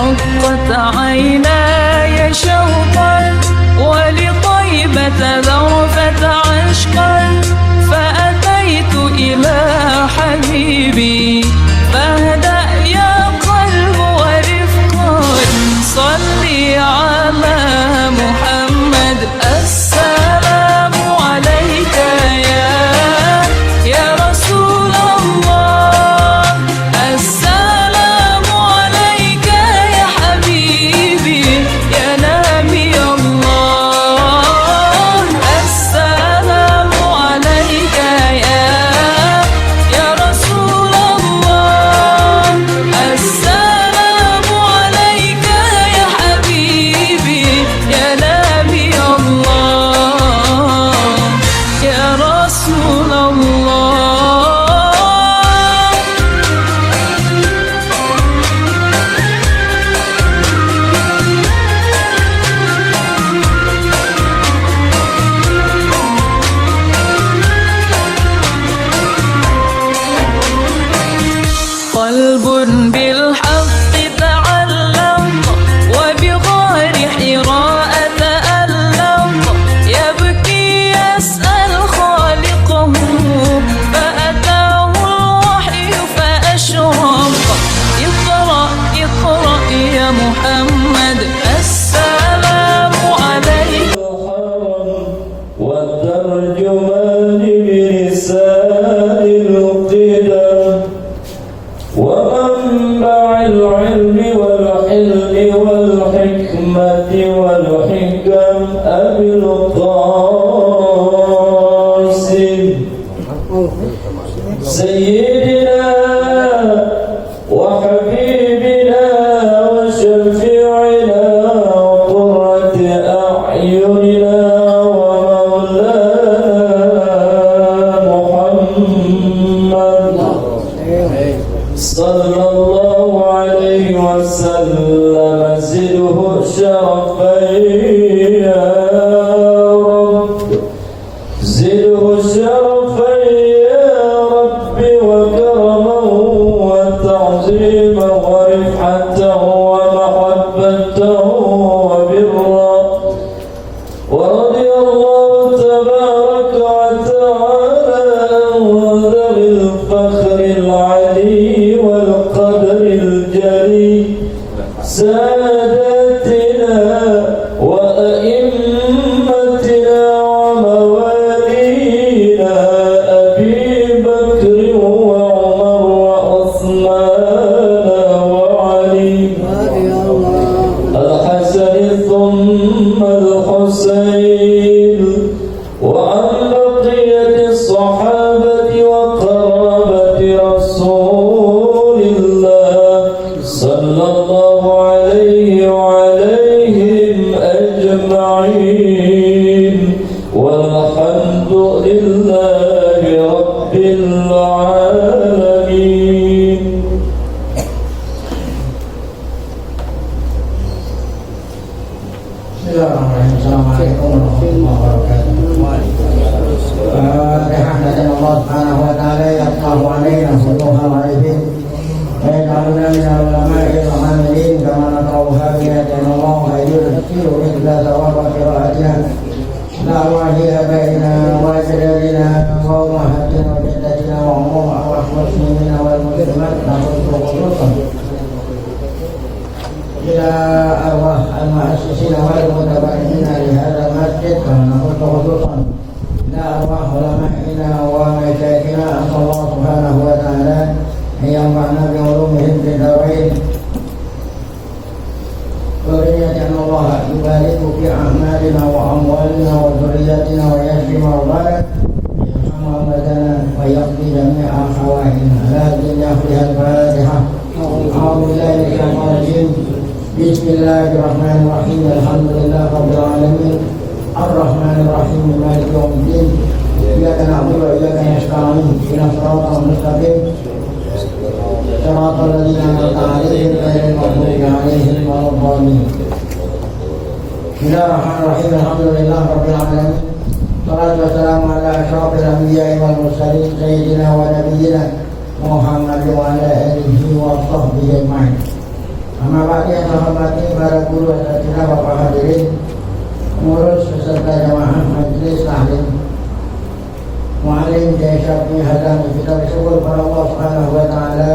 رقت عيناي شوقا ولطيبة ذرفت عشقا فأتيت إلى حبيبي فاهدأ يا قلب ورفقا صلي على محمد السلام عليك يا رسول الله السلام عليك يا حبيبي يا نبي الله السلام عليك يا رسول الله السلام عليك يا حبيبي يا نبي الله يا رسول الله قلب بالحق تعلق وبغار حراء تألق يبكي يسأل خالقه فأتاه الوحي فأشرق اقرأ اقرأ يا محمد السلام عليك والترجمان بلسان القدم ومنبع العلم والحلم والحكمة والحكم أبي القاسم سيدنا وحبيبنا وشفيعنا وقرة أعيننا ومولانا محمد صلى الله عليه وسلم زده شرفا يا رب زده شرفا يا رب وكرما وتعظيما ورفعة ومحبة وبرا ورضي الله تبارك وتعالى عن ذوي الفخر العلي والقدر الجلي ساداتنا وأئمتنا وموالينا أبي بكر وعمر وعثمان وعلي الحسن ثم الحسين وعن بقية الصحابة وقرابة رسول الله صلى الله عليه وعليهم أجمعين والحمد لله رب العالمين. Bismillahirrahmanirrahim. Assalamualaikum warahmatullahi wabarakatuh. Fatihah dan Allah Subhanahu wa taala yaqahu alaina futuhal arifin wa yaj'aluna min al-ulama'i al-amilin kama naqra'uha bi ayatin Allah wa yudhiru illa thawab qira'atina la wahiya baina wa ajdadina wa ummahatina wa jaddatina wa umma wa muslimina wal muslimat إلى أرواح المؤسسين والمتبرعين لهذا المسجد ونقول خصوصا إلى أرواح علمائنا ومشايخنا أسأل الله سبحانه وتعالى أن ينفعنا بعلومهم في الدارين. ذرية أن الله يبارك في أعمالنا وأموالنا وذريتنا ويشفي مرضانا ويرحم أمتنا ويقضي جميع حوائجنا. لكن يخفيها الفاتحة. أعوذ بالله من الشيطان الرجيم. بسم الله الرحمن الرحيم. الحمد لله رب العالمين الرحمن الرحيم مالك يوم الدين إياك نعبد وإياك نستعين اهدنا الصراط المستقيم صراط الذين أنعمت عليهم غير المغضوب عليهم ولا الضالين. بسم الله الرحمن الرحيم. الحمد لله رب العالمين والصلاة والسلام على أشرف الأنبياء والمرسلين سيدنا ونبينا محمد وعلى آله وصحبه أجمعين. Sama Pak yang menghormati para guru asatidz, Bapak hadirin, pengurus beserta jamaah majelis taklim, muallim Syafi'i Hadam, kita bersyukur pada Allah Subhanahu wa taala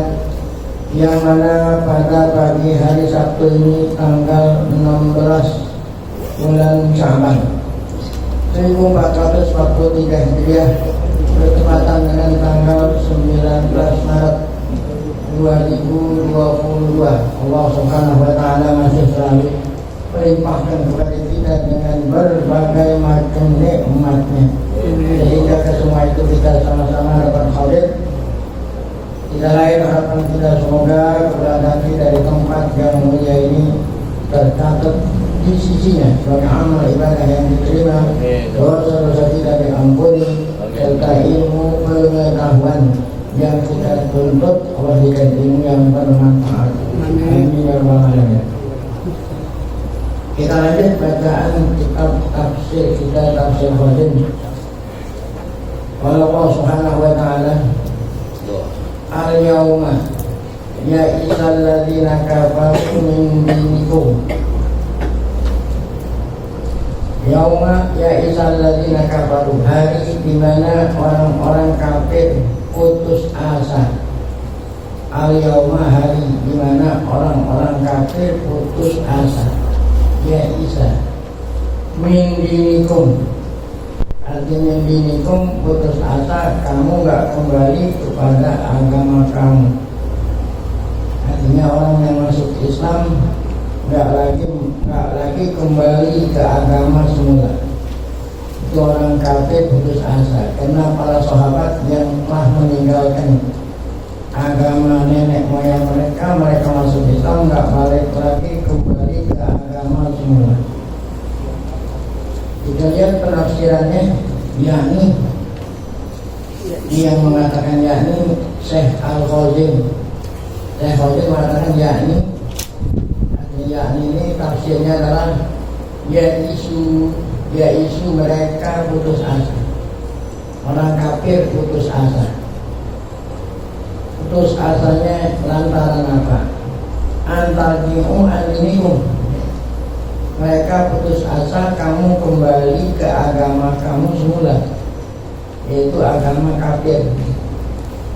yang mana pada pagi hari Sabtu ini tanggal 16 bulan Sya'ban 1443 Hijriah bertepatan dengan tanggal 19 Maret 2022. Allah Subhanahu wa taala masih selalu melimpahkan kepada kita dengan berbagai macam nikmat-Nya, sehingga ke semua itu kita sama-sama dapat hadir. Tidak lain harapan kita semoga keberadaan kita di tempat yang mulia ini tercatat di sisinya sebagai amal ibadah yang diterima, dosa-dosa kita diampuni, serta ilmu pengetahuan yang kita tuntut Allah berikan ilmu yang bermanfaat. Amin ya rabbal alamin. Kita lanjut bacaan kitab tafsir kita, tafsir Khazin. Allah Subhanahu wa taala, al-yawma ya'isal ladzina kafaru min dinikum. Yauma ya'isal ladzina kafaru, hari di mana orang-orang kafir putus asa. Al-yawma, hari di mana orang-orang kafir putus asa. Ya'isa min dinikum, artinya dinikum putus asa, kamu gak kembali kepada agama kamu. Artinya orang yang masuk Islam gak lagi kembali ke agama semula. Itu orang kafir putus asa, karena para sahabat yang telah meninggalkan agama nenek moyang mereka masuk Islam, gak balik lagi kembali ke agama semula. Kita lihat penafsirannya, yakni dia mengatakan yakni Syekh Al-Khazin. Syekh Khazin mengatakan yakni ini tafsirnya adalah yaisu mereka putus asa. Orang kafir putus asa. Putus asanya lantaran apa? Antarji'u an-dinikum, mereka putus asa kamu kembali ke agama kamu semula, yaitu agama kafir.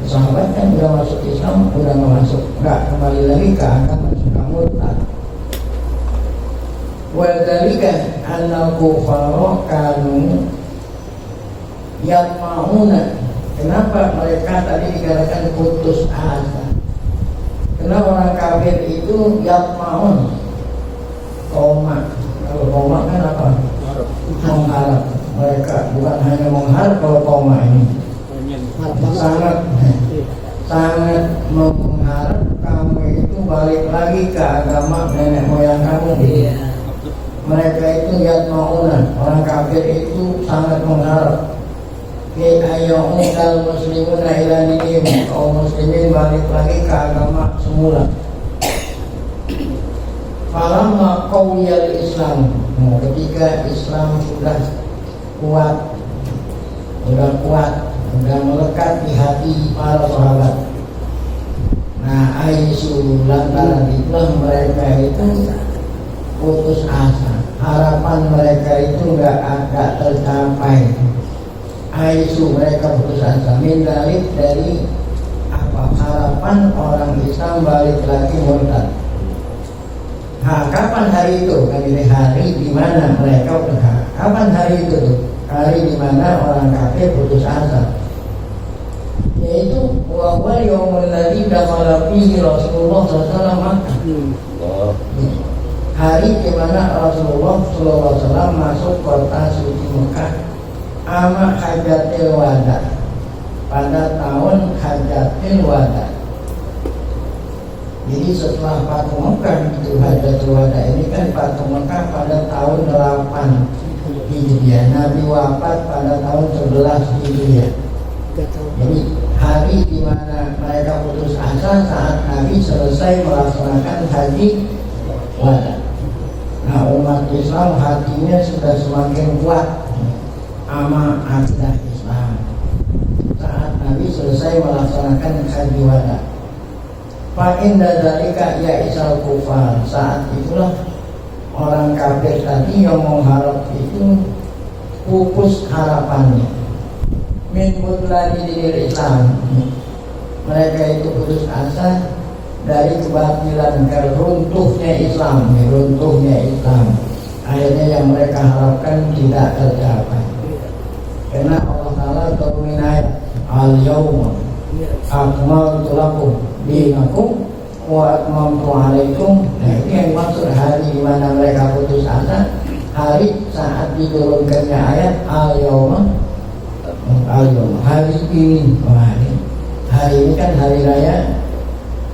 Sahabat kan udah masuk Islam, udah masuk, nggak kembali lagi ke agama kamu tak. Wadhalika anna kufara kanu yatma'una. Kenapa mereka tadi dikatakan putus asa? Karena orang kafir itu yatma'un, tomak. Kalau tomak kan apa? Mengharap. Mereka bukan hanya mengharap, kalau tomak ini sangat mengharap kamu itu balik lagi ke agama nenek moyang kamu. Mereka itu yatma'una, orang kafir itu sangat mengharap ayyuhal muslimuna ila dinihim, kaum muslimin balik lagi ke agama semula. Falamma qawiyal Islam, ketika Islam sudah kuat, sudah melekat di hati para sahabat. Nah, aisu lantaran itulah mereka itu putus asa, harapan mereka itu nggak tercapai. Aisu mereka putus asa, mindalik dari apa? Harapan orang Islam balik lagi murtad. Kapan hari itu? Kan ini hari di mana mereka berharap. Kapan hari itu tuh? Hari di mana orang kafir putus asa. Yaitu wa yaumul ladzi dakhala fihi Rasulullah sallallahu alaihi wasallam. Hari di mana Rasulullah sallallahu alaihi wasallam masuk kota suci Mekah ama hajatil wada, pada tahun hajatil wada. Jadi setelah Fatu Mekah itu hajatil wada ini kan Fatu Mekah pada tahun 8 Hijriah, Nabi wafat pada tahun 11 Hijriah. Jadi hari di mana mereka putus asa saat Nabi selesai melaksanakan haji wada. Nah, umat Islam hatinya sudah semakin kuat sama akidah Islam saat Nabi selesai melaksanakan haji wada. Fa inda dzalika ya isal kufar. Saat itulah orang kafir tadi yang mengharap itu pupus harapannya. Min butlani dinil Islam. Mereka itu putus asa dari kebatilan, runtuhnya Islam, akhirnya yang mereka harapkan tidak tercapai. Karena Allah Ta'ala turunin ayat al-yawma akmaltu lakum dinakum wa atmamtu alaikum. Nah, ini yang dimaksud hari di mana mereka putus asa, hari saat diturunkannya ayat al-yawma, hari ini. Hari ini kan hari raya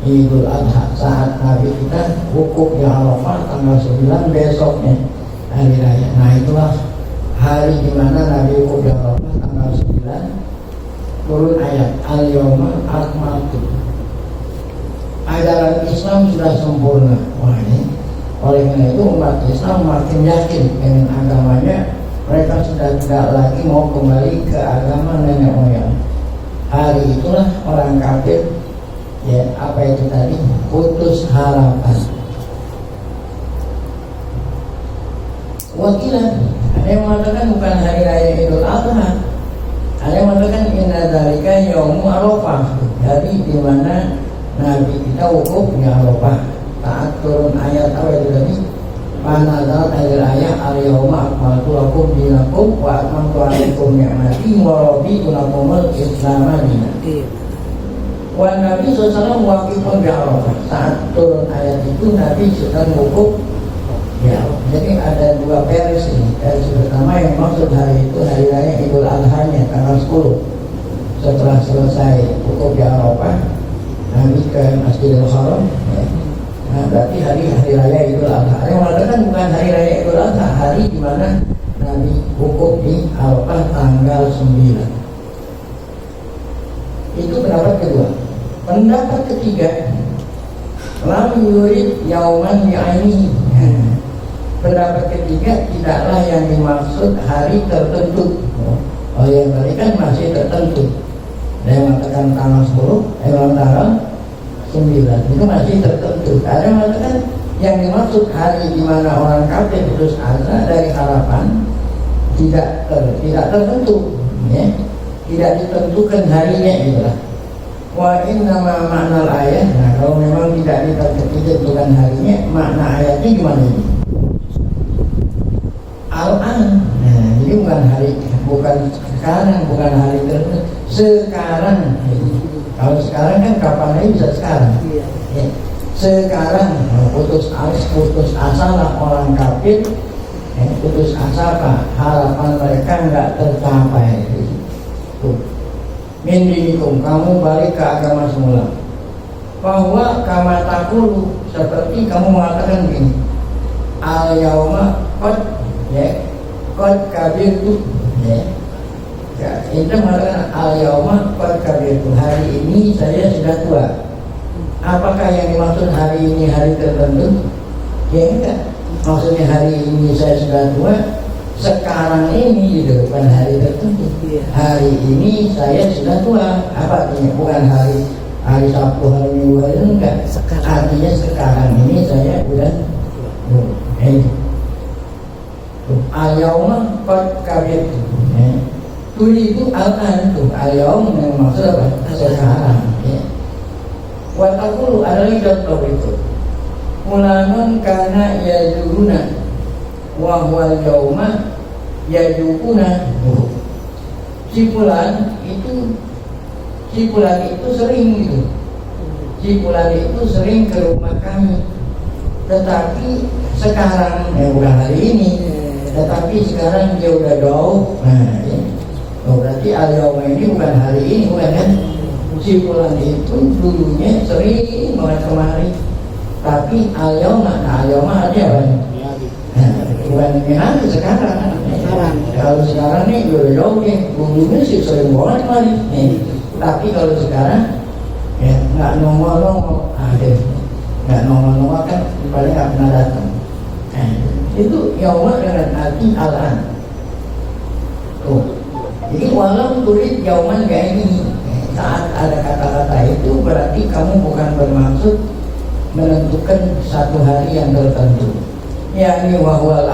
Idul Adha, saat Nabi kita wukuf di Arafah tanggal 9, besoknya hari raya. Nah, itulah hari di mana Nabi wukuf di Arafah tanggal 9, turun ayat al-yawma akmaltu. Ajaran Islam sudah sempurna. Wah, ini oleh karena itu umat Islam makin yakin dengan agamanya. Mereka sudah tidak lagi mau kembali ke agama nenek moyang. Hari itulah orang kafir, ya, apa itu tadi, putus harapan. Wakilah, ada yang mengatakan bukan hari raya Idul Adha, ada yang mengatakan inna dzalika yaumu Arafah, hari di mana Nabi kita wukuf di Arafah. Saat turun ayat apa itu tadi? Panazal ayat al-yawma akmaltu lakum dinakum wa atmamtu alaikum ni'mati wa raditu lakumul Islam dinan. Wa Nabi SAW waqifun di Arafah. Saat turun ayat itu Nabi sedang wukuf. Ya, jadi ada dua versi. Versi pertama yang maksud hari itu hari raya Idul Adha-nya tanggal 10. Setelah selesai wukuf di Arafah, Nabi ke Masjidil Haram. Ya. Nah, berarti hari raya Idul Adha. Yang mengatakan bukan hari raya Idul Adha, hari di mana Nabi wukuf di Arafah tanggal 9. Itu pendapat kedua. Pendapat ketiga, lam yurid yauman bi'ainihi. Pendapat ketiga, tidaklah yang dimaksud hari tertentu. Oh, yang tadi kan masih tertentu. Ada yang mengatakan tanggal 10, yang tanggal 9, itu masih tertentu. Ada yang mengatakan yang dimaksud hari di mana orang kafir putus asa dari harapan tidak tertentu, ya, tidak ditentukan harinya, itulah. Wa inna ma'nal ayat. Nah, kalau memang tidak ditentukan harinya, makna ayatnya gimana ini? Al-an. Nah, jadi bukan hari, bukan sekarang, bukan hari tertentu. Sekarang. Kalau sekarang kan kapan aja bisa sekarang. Ya. Sekarang putus asa lah orang kafir. Ya, putus asa apa? Harapan mereka nggak tercapai. Tuh. Min dinikum, kamu balik ke agama semula. Bahwa kama takulu, seperti kamu mengatakan begini. Al yauma qad, ya, qad kabirtu, ya. Ya, itu mengatakan al-yawma qad kabirtu, hari ini saya sudah tua. Apakah yang dimaksud hari ini hari tertentu? Ya enggak. Maksudnya hari ini saya sudah tua, sekarang ini gitu, bukan hari tertentu. Hari ini saya sudah tua. Apa artinya? Bukan hari Sabtu, hari Minggu, hari enggak. Artinya sekarang ini saya sudah tua. Al-yawma qad kabirtu. Tuli itu al-an tuh, al-yawm yang maksud apa? Sekarang, ya. Watakulu adalah contoh itu. Mulamun karena yajuruna wa huwal yawma yajukuna. Si fulan itu sering gitu. Si fulan itu sering ke rumah kami. Tetapi sekarang, ya bukan hari ini, tetapi sekarang dia udah jauh. Nah, ya. Oh, berarti al-yawma ini bukan hari ini, bukan kan? Si fulan itu dulunya sering banget kemari. Tapi al-yawma, nah al-yawma artinya apa? Bukan ini hari, sekarang. Kalau sekarang nih udah jauh ya, dulunya sih sering banget kemari. Tapi kalau sekarang ya nggak nongol-nongol, nggak nongol-nongol kan paling nggak pernah datang. Itu yawma dengan arti al-an. Tuh. Jadi walau tulis yauman kayak ini, Saat ada kata-kata itu berarti kamu bukan bermaksud menentukan satu hari yang tertentu. Yakni wahwal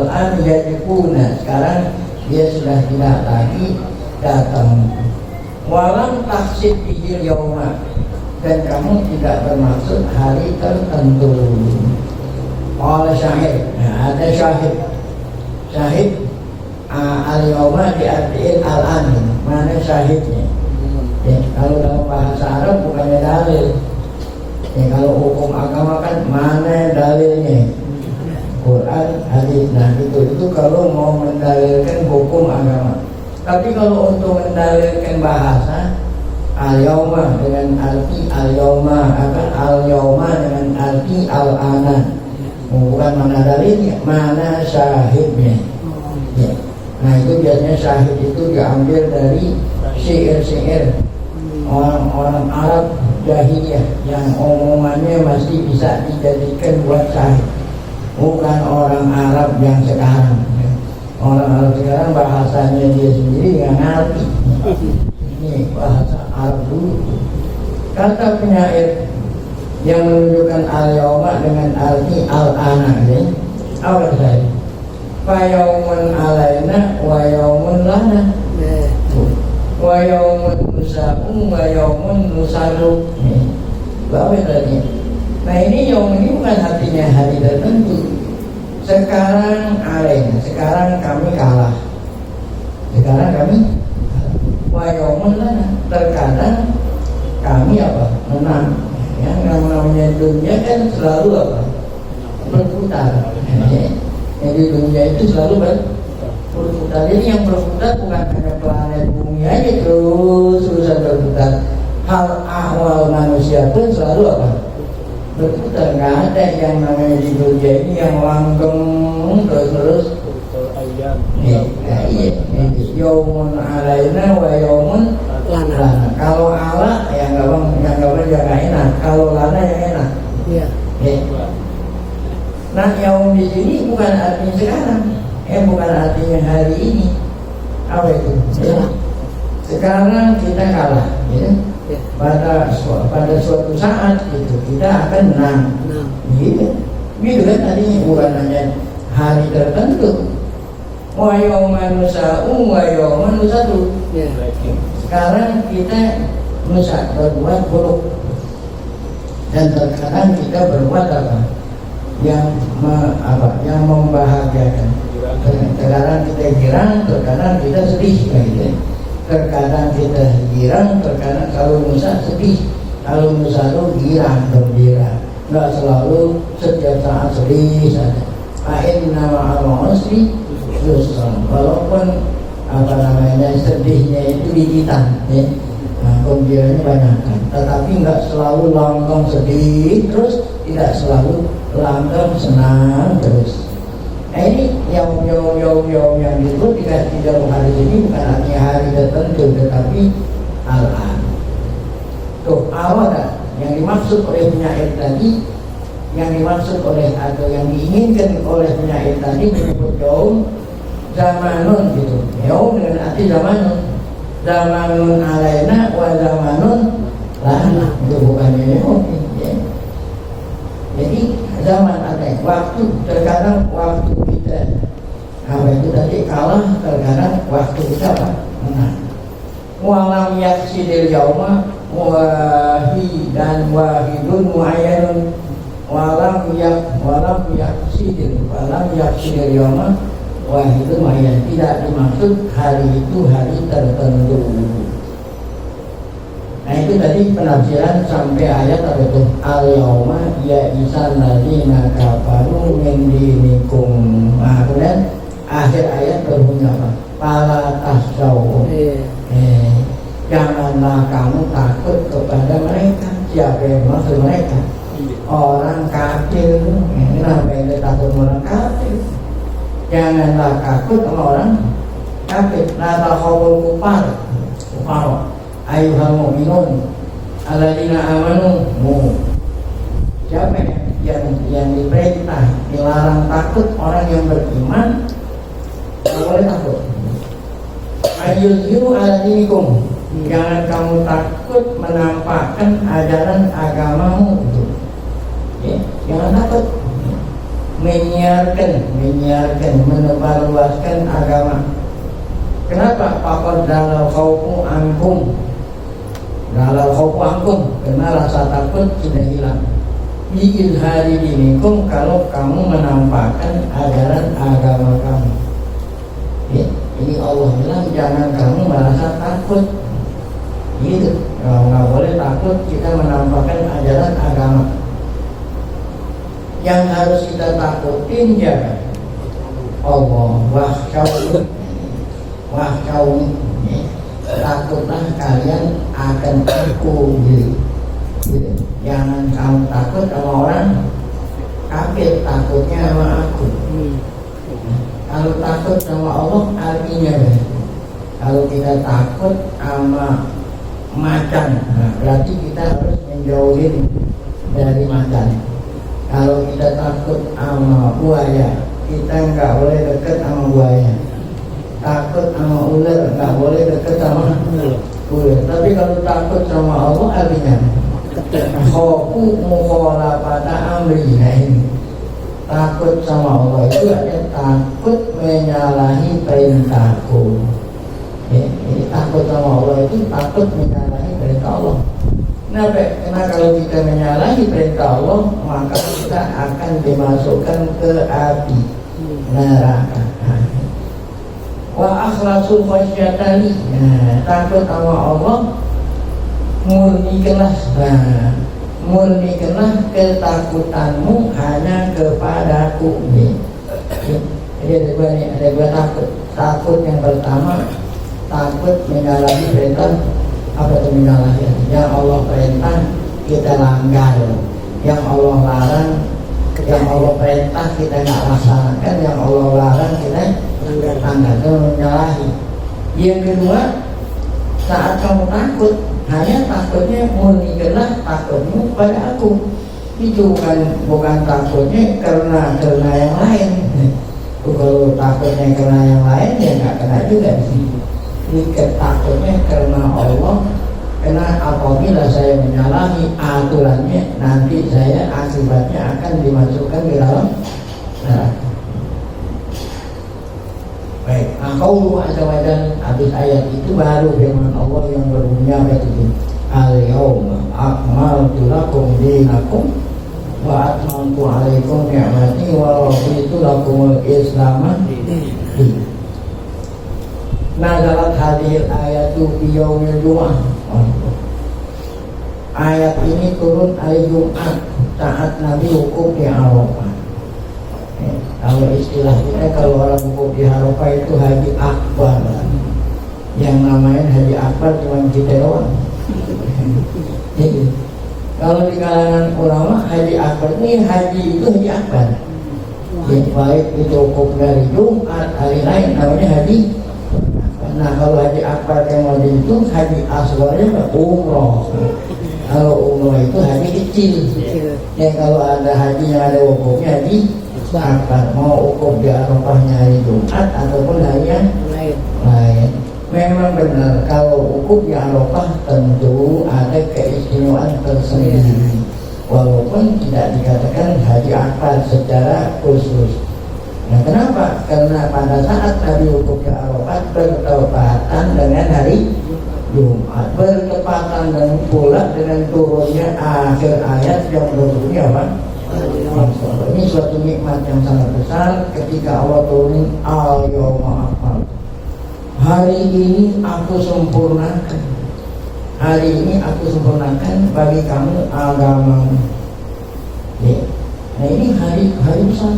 an yajibuna, sekarang dia sudah tidak lagi datang. Walam taksib bihil yauma, dan kamu tidak bermaksud hari tertentu. Oleh syahid, nah, ada syahid al-yauma diartiin al-an, mana syahidnya? Ya, kalau dalam bahasa Arab bukannya dalil. Ya, kalau hukum agama kan mana dalilnya? Quran, hadis. Nah itu kalau mau mendalilkan hukum agama. Tapi kalau untuk mendalilkan bahasa, al-yauma dengan arti al-yauma, akan al-yauma dengan arti al-ana. Bukan mana dalilnya, mana syahidnya. Ya. Nah itu biasanya syahid itu diambil dari syair-syair orang-orang Arab jahiliyah yang omongannya masih bisa dijadikan buat syahid. Bukan orang Arab yang sekarang. Orang Arab sekarang bahasanya dia sendiri nggak ngerti. Ini bahasa Arab dulu. Kata penyair yang menunjukkan al-yauma dengan arti al-ana, ya. Apa saya? Fa yaumun alaina wa yaumun lana. Wa yaumun nusa'u wa yaumun nusaru. Bapak tadi. Nah ini yaum ini bukan artinya hari tertentu. Sekarang alaina, sekarang kami kalah. Sekarang kami wa yaumun lana. Terkadang kami apa? Menang. Yang namanya dunia kan selalu apa? Berputar. Jadi dunia itu selalu berputar. Jadi yang berputar bukan hanya planet bumi aja terus-terusan berputar. Hal ahwal manusia pun selalu apa? Berputar. Nggak ada yang namanya di dunia ini yang langgeng terus-terus. Iya. Yaumun alaina wa yaumun lana. Kalau ala yang nggak enak. Kalau lana yang enak. Iya. Nah yaum di sini bukan artinya sekarang, bukan artinya hari ini. Apa itu? Ya. Sekarang kita kalah, ya. Pada suatu saat itu kita akan menang. Gitu kan tadinya bukan hanya hari tertentu. Wa yauman nusa'u wa yauman nusatu. Sekarang kita berbuat buruk, dan terkadang kita berbuat apa? Yang membahagiakan. Terkadang kita girang, terkadang kita sedih, gitu. Terkadang kita girang, terkadang kalau Musa sedih, kalau Musa itu girang, gembira. Nggak selalu setiap saat sedih saja. Inna ma'al usri yusra. Walaupun sedihnya itu digitan, ya. Nah, gembiranya banyak kan. Tetapi nggak selalu langgeng sedih terus, tidak selalu langgeng senang terus. Nah ini yang disebut di dalam hari ini bukan artinya hari tertentu, tetapi al-an. Tuh awal yang dimaksud oleh penyair tadi, yang dimaksud oleh atau yang diinginkan oleh penyair tadi menyebut yaum zamanun gitu. Yaum dengan arti zamanun alaina wa zamanun lana. Itu bukannya yaum, ya. Jadi zaman ada waktu, terkadang waktu kita itu tadi kalah, terkadang waktu kita menang. Walam yaksidil yauma wahidan wahidun muayyanun. Walam yaksidil yauma wahidun muayyan. Tidak dimaksud hari itu hari tertentu. Nah itu tadi penafsiran sampai ayat apa itu? Al-yauma ya'isan ladina kafaru min dinikum. Nah kemudian akhir ayat berbunyi apa? Fala tahsyaw. Janganlah kamu takut kepada mereka. Siapa yang maksud mereka? Orang kafir. Kenapa yang takut orang kafir? Janganlah takut sama orang kafir. La takhawul kufar. Ayuhal mu'minun alladzina amanu. Siapa yang diperintah, dilarang takut? Orang yang beriman. Tidak boleh takut. Ayyuzhiru ala dinikum. Jangan kamu takut menampakkan ajaran agamamu itu. Ya, jangan takut menyiarkan, menebarluaskan agama. Kenapa? Pakor dalal khaufu ankum. Dalal khaufu ankum, karena rasa takut sudah hilang. Biilhadi dinikum, kalau kamu menampakkan ajaran agama kamu. Ya, ini Allah bilang jangan kamu merasa takut. Gitu, nggak boleh takut kita menampakkan ajaran agama. Yang harus kita takutin ya Allah, wahsyawni, takutlah kalian akan aku gitu. Jangan kamu takut sama orang kafir, takutnya sama aku. Kalau takut sama Allah artinya kalau kita takut sama macan, berarti kita harus menjauhin dari macan. Kalau kita takut sama buaya, kita nggak boleh dekat sama buaya. Takut sama ular, nggak boleh dekat sama ular. Tapi kalau takut sama Allah artinya khofu mukhalafata amrina ini. Takut sama Allah itu artinya takut menyalahi perintahku. Ini takut sama Allah itu takut menyalahi perintah Allah. Karena kalau kita menyalahi perintah Allah, maka kita akan dimasukkan ke api neraka. Wa akhlasul khasyatani, takut sama Allah, murnikanlah ketakutanmu hanya kepadaku. Jadi ada dua takut. Takut yang pertama, takut menyalahi perintah. Apa itu menyalahi? Yang Allah perintah kita langgar, yang Allah larang, yang Allah perintah kita nggak laksanakan, yang Allah larang kita langgar, itu menyalahi. Yang kedua, saat kamu takut, hanya takutnya murnikanlah takutmu pada aku. Itu bukan takutnya karena yang lain. Kalau takutnya karena yang lain ya nggak kena juga di sini. Takutnya karena Allah, karena apabila saya menyalahi aturannya, nanti saya akibatnya akan dimasukkan di dalam neraka. Baik, qaulu azza wa jalla, habis ayat itu baru firman Allah yang berbunyi apa itu? Al-yawma akmaltu lakum dinakum wa atmamtu alaikum ni'mati wa raditu lakumul Islam dinan. Nazalat hadir ayatu biyaumil Jum'ah. Ayat ini turun hari Jumat saat Nabi wukuf di Arafah. Kalau istilah kita, kalau orang wukuf di Arafah itu Haji Akbar. Yang namanya Haji Akbar cuma kita doang. Jadi, kalau di kalangan ulama Haji Akbar ini haji itu Haji Akbar. Yang baik itu wukuf dari Jumat, hari lain namanya Haji. Nah, kalau Haji Akbar yang mau dihitung, Haji Asgharnya umroh. Kalau umroh itu haji kecil. Ya, kalau ada haji yang ada wukufnya Haji Akbar, mau wukuf di Arafahnya hari Jumat ataupun hari yang lain. Memang benar kalau wukuf di Arafah tentu ada keistimewaan tersendiri, walaupun tidak dikatakan Haji Akbar secara khusus. Nah, kenapa? Karena pada saat Nabi wukuf di Arafah bertepatan dengan hari Jumat, bertepatan dan pula dengan turunnya akhir ayat yang berbunyi apa? Ini suatu nikmat yang sangat besar ketika Allah turunin al-yawma akmaltu. Hari ini aku sempurnakan. Hari ini aku sempurnakan bagi kamu agamamu. Ya. Nah, ini hari besar.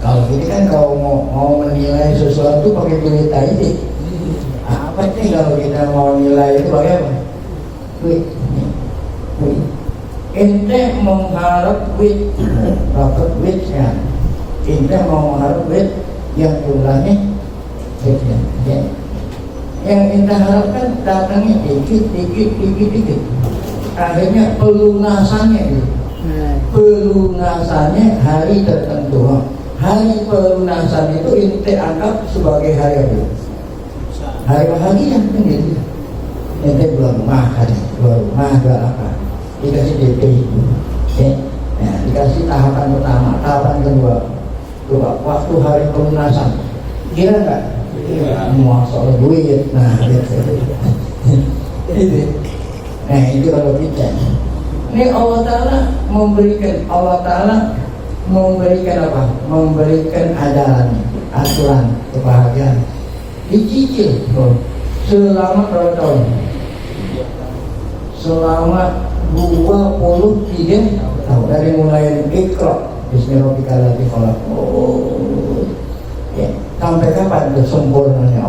Kalau kita kan kalau mau menilai sesuatu pakai duit aja. Apa sih kalau kita mau nilai itu pakai apa? Duit. Ente mengharap duit, dapat duitnya. Ente mau mengharap duit yang jumlahnya kecil. Yang ente harapkan datangnya dikit. Akhirnya pelunasannya gitu. Pelunasannya hari tertentu. Hari pelunasan itu ente anggap sebagai hari apa? Hari bahagia kan gitu. Ente keluar rumah kan, keluar rumah jual apa? Dikasih DP, ya. Nah, dikasih tahapan pertama, tahapan kedua. Coba waktu hari pelunasan, kira nggak? Mau soal duit, nah gitu. Nah itu kalau kita. Ini Allah Ta'ala memberikan apa? Memberikan aturan kebahagiaan. Dicicil selama berapa tahun? Selama 23 tahun. Dari mulai Iqra Bismillahirrahmanirrahim. Ya, sampai kapan itu sempurnanya?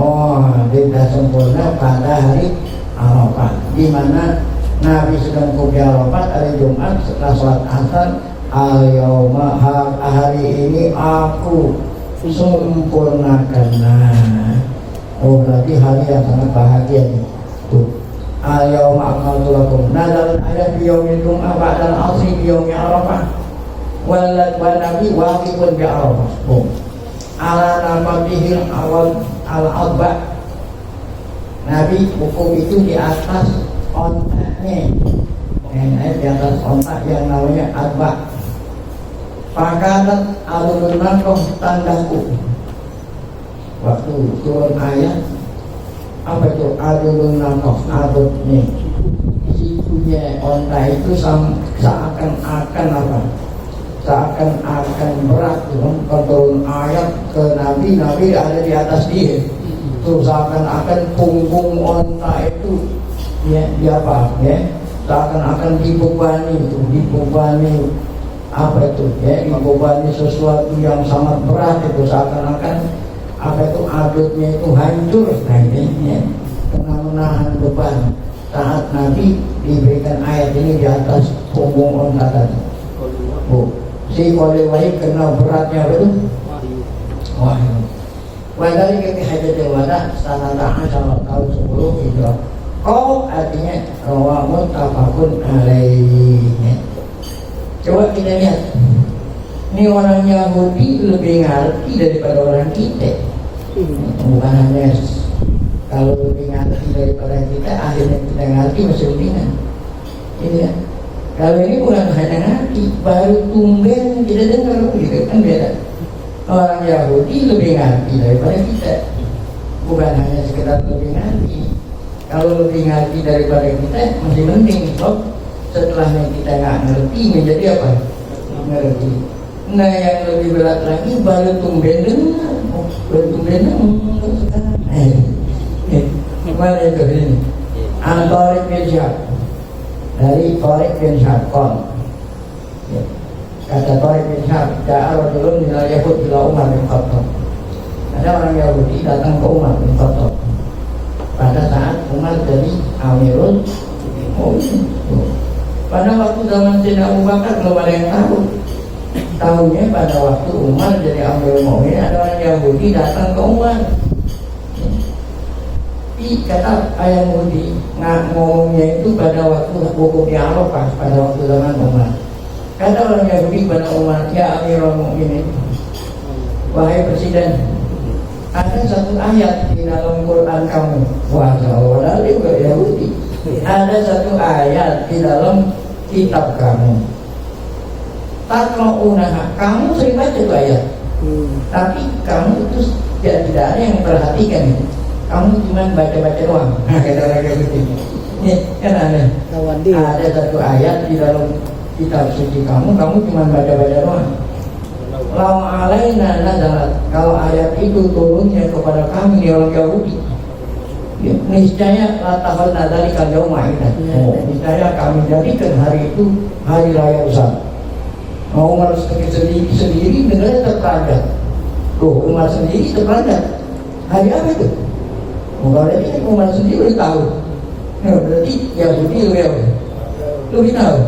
Dia sempurna pada hari Arafah, di mana Nabi sedang kubur Arafat hari Jumat setelah sholat asar. Al-yawma, hari ini aku sempurnakan. Berarti hari yang sangat bahagia nih. Tuh. Al-yawma akmaltu lakum. Nazal ayat biyawmi jum'ah ba'dal asri biyawmi Arafah. Walad wa nabi waqifun bi Arafah. Ala namatihil awal al-adba. Nabi hukum itu di atas ontaknya. Di atas ontak yang namanya adba. Pakanan alulun nakoh tandaku. Waktu turun ayat apa itu alulun nakoh adut nih. Situnya ontak itu seakan-akan apa? Seakan-akan berat. Kalau turun ayat ke Nabi ada di atas dia. Terus seakan-akan punggung onta itu ya apa ya, seakan-akan dibebani apa itu ya, dibebani sesuatu yang sangat berat itu, seakan-akan apa itu adutnya itu hancur. Nah ini ya, kena menahan beban saat Nabi diberikan ayat ini di atas punggung onta tadi. Si wali kena beratnya apa itu? Wahyu. Wadari kaki hajatul wada sanataha sama tahun 10 hijrah. Kau artinya rawamun tafakun alaihi. Coba kita lihat. Ini orang Yahudi lebih ngerti daripada orang kita. Bukan hanya kalau lebih ngerti daripada kita, akhirnya kita ngerti masih lebihkan. Ini ya. Kalau ini bukan hanya ngerti, baru tumben kita dengar gitu kan beda. Orang Yahudi lebih ngerti daripada kita. Bukan hanya sekedar lebih ngerti. Kalau lebih ngerti daripada kita masih penting. Setelahnya kita nggak ngerti menjadi apa? Ngerti. Nah yang lebih berat lagi baru tumben dengar. Baru tumben dengar sekarang. Gimana itu ini? Al-Tariq bin Syihab. Dari Tariq bin Syihab. Kata Tariq bin Syihab, ja'a rajulun minal Yahud ila Umar bin Khattab. Ada orang Yahudi datang ke Umar bin Khattab pada saat Umar jadi Amirul Mukminin. Pada waktu zaman Sayyidina Abu Bakar belum ada yang tahu. Tahunya pada waktu Umar jadi Amirul Mukminin, ada orang Yahudi datang ke Umar. Kata ayah Yahudi ngomongnya itu pada waktu hukum di Arafah, pada waktu zaman Umar. Kata orang Yahudi kepada Umar, ya Amirul Mukminin, wahai presiden, ada satu ayat di dalam Quran kamu. Wah, Allah juga Yahudi. Ada satu ayat di dalam kitab kamu. Takra'unaha, kamu sering baca itu ayat. Tapi kamu itu tidak ada yang memperhatikan itu. Kamu cuma baca-baca doang. Kata orang Yahudi. Ini kan ada satu ayat di dalam kitab suci kamu cuma baca-baca doang. Lau alaina nazalat, kalau ayat itu turunnya kepada kami di orang Yahudi, niscaya latahal nadali kajau mainan. Niscaya kami jadikan hari itu hari raya besar. Umar sendiri negara terperanjat. Umar sendiri terperanjat. Hari apa itu? Berarti Umar sendiri tahu. Berarti Yahudi lebih tahu.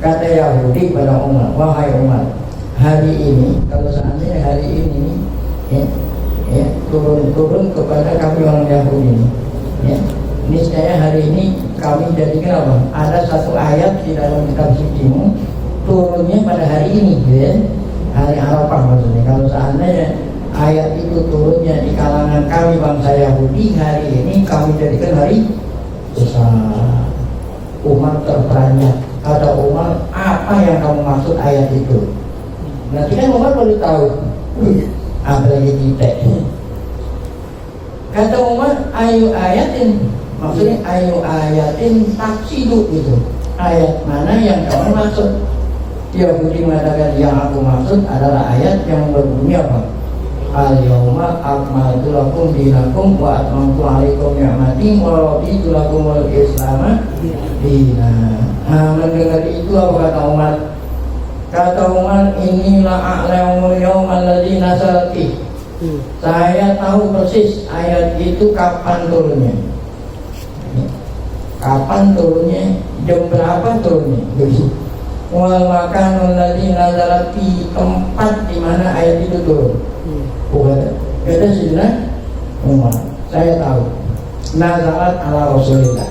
Kata Yahudi pada Umar, wahai Umar, hari ini, kalau seandainya hari ini turun kepada kami orang Yahudi ini, niscaya hari ini kami jadikan apa? Ada satu ayat di dalam kitab sucimu turunnya pada hari ini, hari Arafah maksudnya. Kalau seandainya ayat itu turunnya di kalangan kami bangsa Yahudi, hari ini kami jadikan hari besar. Umar terperanjat. Kata Umar, apa yang kamu maksud ayat itu? Nanti kan Umar baru tahu. Apalagi kita. Kata Umar, ayu ayatin, maksudnya ayu ayatin taksidu itu. Ayat mana yang kamu maksud? Yahudi mengatakan yang aku maksud adalah ayat yang berbunyi apa? Al-yawma akmaltu lakum dinakum wa atmamtu alaikum ni'mati wa raditu lakumul islama dina. Nah, mendengar itu apa kata Umar? Kata Umar, inilah a'lamul yawmal ladzi nazalat fi. Saya tahu persis ayat itu kapan turunnya. Kapan turunnya? Jam berapa turunnya? Wal makanul ladzi nazalat fi, tempat di mana ayat itu turun. Bukan, kata Sayyidina Umar, saya tahu. Nazalat ala Rasulillah.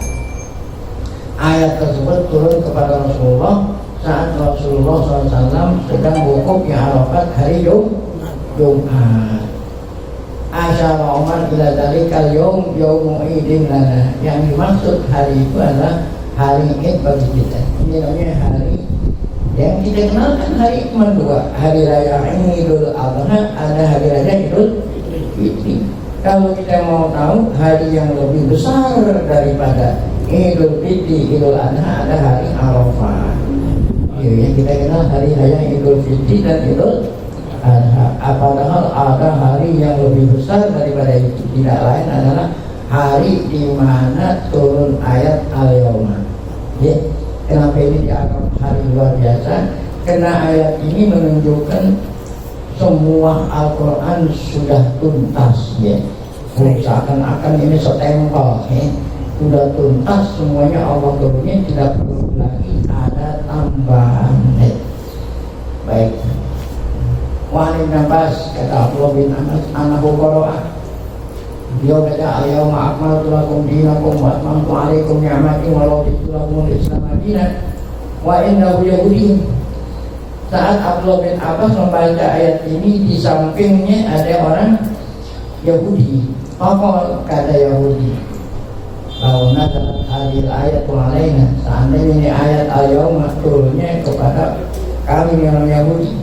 Ayat tersebut turun kepada Rasulullah saat Rasulullah SAW sedang wukuf di Arafat hari Jumat. Asyara Umar ila dalikal yaumu idin lana. Yang dimaksud hari itu adalah hari Id bagi kita. Ini namanya hari yang kita kenal kan hari cuma dua, hari raya Idul Adha, ada hari raya Idul Fitri. Kalau kita mau tahu hari yang lebih besar daripada Idul Fitri, Idul Adha, ada hari Arafah. Yang kita kenal hari raya Idul Fitri dan Idul Adha. Padahal ada hari yang lebih besar daripada itu, tidak lain adalah hari di mana turun ayat Al-Yawma. Ya. Kenapa ini dianggap hari luar biasa? Karena ayat ini menunjukkan semua Al-Quran sudah tuntas, ya. Seakan-akan ini setempel, ya. Sudah tuntas semuanya, Allah turunnya, tidak perlu lagi ada tambahan, ya. Baik. Wahai Nabas, kata Abdullah bin Anas Qoro'ah, dia kata al-yawma akmaltu lakum dinakum wa atmamtu alaikum ni'mati wa raditu lakumul islam dinan wa innahu yahudi. Saat Abdullah bin Abbas membaca ayat ini, di sampingnya ada orang Yahudi. Apa kata Yahudi? Kalau nazalat hadil ayatu alaina, seandainya ini ayat al-yawma turunnya kepada kami orang Yahudi,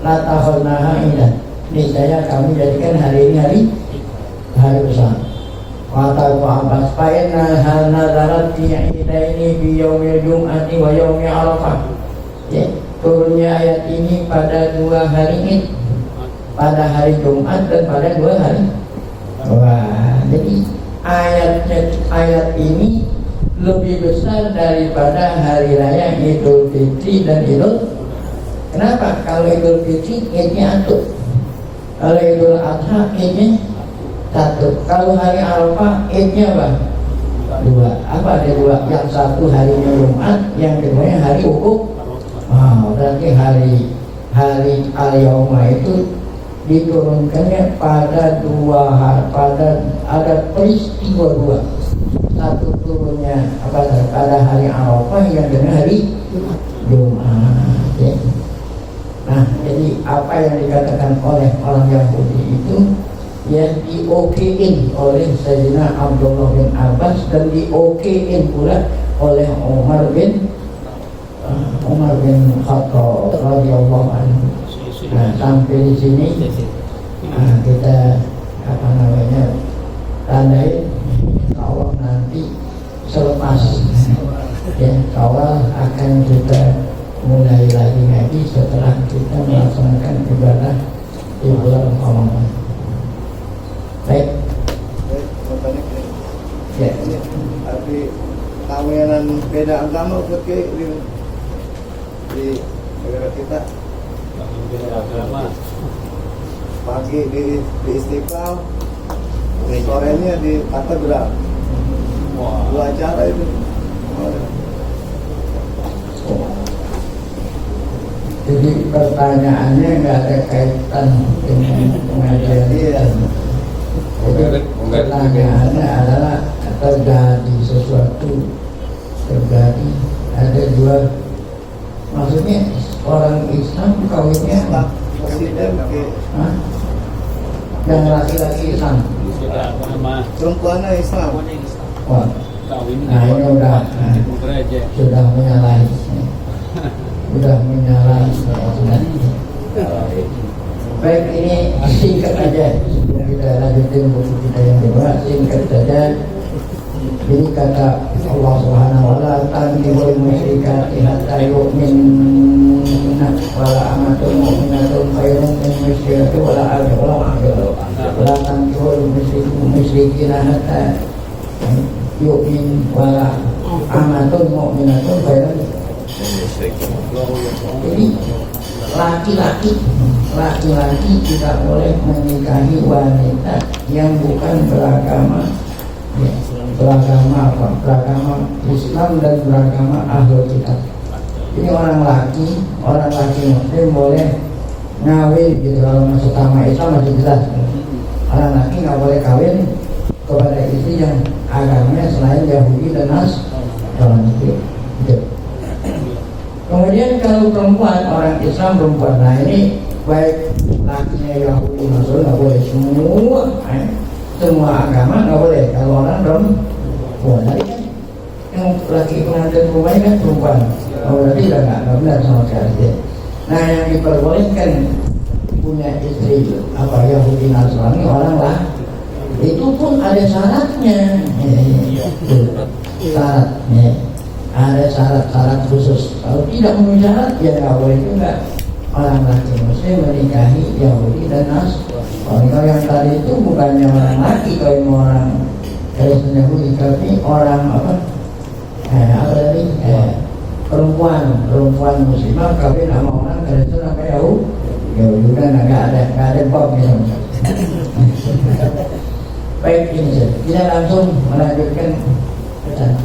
la takhulnaha ilah, niscaya kami jadikan hari ini hari besar. Kata Abbas, fa'inna hal nazarat fi idaini bi yaumil jum'ati wa yaumil arafah. Ya, turunnya ayat ini pada dua hari Id, pada hari Jumat dan pada dua hari. Wah, jadi ayat ini lebih besar daripada hari raya Idul Fitri dan Idul. Kenapa? Kalau Idul Fitri Idnya satu, kalau Idul Adha Idnya satu. Kalau hari Arafah Idnya apa? Dua. Apa ada dua? Yang satu harinya Jumat, yang kedua hari wukuf. Berarti hari Al-Yawma itu diturunkannya pada dua hari, pada ada peristiwa dua. Satu turunnya pada hari Arafah, yang kedua hari Jumat. Ya. Nah, jadi apa yang dikatakan oleh orang Yahudi itu yang diokein oleh Sayyidina Abdullah bin Abbas dan diokein pula oleh Umar bin Khattab radhiyallahu anhu. Nah, sampai di sini kita tandai Allah nanti selepas ya awal akan kita mulai lagi ngaji setelah kita melaksanakan ibadah di bulan Ramadan. Baik. Ya. Tapi kawinan beda agama pakai di negara kita. Beda agama. Pagi di Istiqlal, sorenya di Katedral. Dua acara itu. Jadi pertanyaannya nggak ada kaitan dengan pengajian. Jadi pertanyaannya adalah terjadi sesuatu, ada dua, maksudnya orang Islam kawinnya presiden ke Hah? Yang laki-laki Islam. Sudah apa nama? perempuannya Islam. Wah, Kawin nah ini udah gereja. sudah menyalahi, sudah menyalahi. Baik, ini singkat aja sebelum kita lanjutin buku kita yang kedua, singkat saja. Ini kata Allah Subhanahu wa taala, "Tankihul musyrikati hatta yu'minna wala amatun mu'minatun khairun min musyrikatin wala abdun wala tankihul musyrikina hatta yu'min wala amatun mu'minatun khairun." Jadi laki-laki tidak boleh menikahi wanita yang bukan beragama Islam dan beragama Ahlul Kitab. Ini orang laki Muslim boleh ngawin gitu. Kalau masuk agama Islam masih jelas. Orang laki nggak boleh kawin kepada istri yang agamanya selain Yahudi dan Nasrani. Gitu. Kemudian kalau perempuan, orang Islam perempuan, nah ini baik lakinya Yahudi Nasrani nggak boleh, semua agama nggak boleh. Kalau orang perempuan, yang laki pengantin rumah ini kan perempuan, berarti udah nggak benar sama sekali. Nah yang diperbolehkan punya istri apa Yahudi Nasrani orang lah, itu pun ada syaratnya, syaratnya. Ada syarat-syarat khusus. Kalau tidak memenuhi syarat, ya nggak boleh juga orang laki Muslim menikahi Yahudi dan Nasrani. Kalau yang tadi itu bukannya orang laki, kalau orang Kristen Yahudi, tapi orang apa tadi perempuan Muslimah kawin sama orang Kristen apa Yahudi kan nggak ada bab gitu. Baik, ini kita langsung melanjutkan pesan.